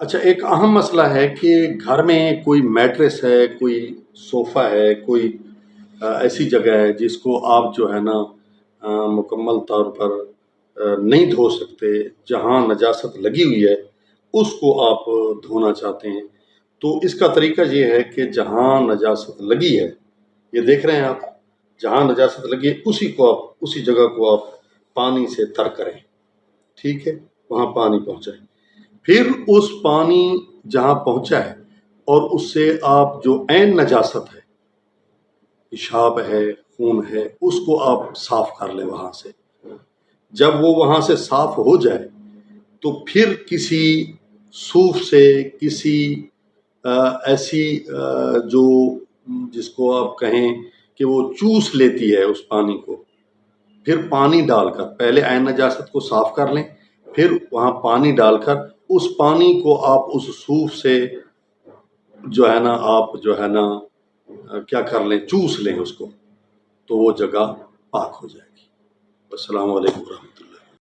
اچھا، ایک اہم مسئلہ ہے کہ گھر میں کوئی میٹریس ہے، کوئی صوفہ ہے، کوئی ایسی جگہ ہے جس کو آپ جو ہے نا مکمل طور پر نہیں دھو سکتے، جہاں نجاست لگی ہوئی ہے اس کو آپ دھونا چاہتے ہیں، تو اس کا طریقہ یہ ہے کہ جہاں نجاست لگی ہے، یہ دیکھ رہے ہیں آپ، جہاں نجاست لگی ہے اسی جگہ کو آپ پانی سے تر کریں، ٹھیک ہے، وہاں پانی پہنچائیں، پھر اس پانی جہاں پہنچا ہے اور اس سے آپ جو عین نجاست ہے، پیشاب ہے، خون ہے، اس کو آپ صاف کر لیں وہاں سے۔ جب وہ وہاں سے صاف ہو جائے تو پھر کسی صوف سے، کسی ایسی جو جس کو آپ کہیں کہ وہ چوس لیتی ہے اس پانی کو، پھر پانی ڈال کر پہلے عین نجاست کو صاف کر لیں، پھر وہاں پانی ڈال کر اس پانی کو آپ اس صوف سے جو ہے نا آپ جو ہے نا کیا کر لیں، چوس لیں اس کو، تو وہ جگہ پاک ہو جائے گی۔ السلام علیکم ورحمۃ اللہ۔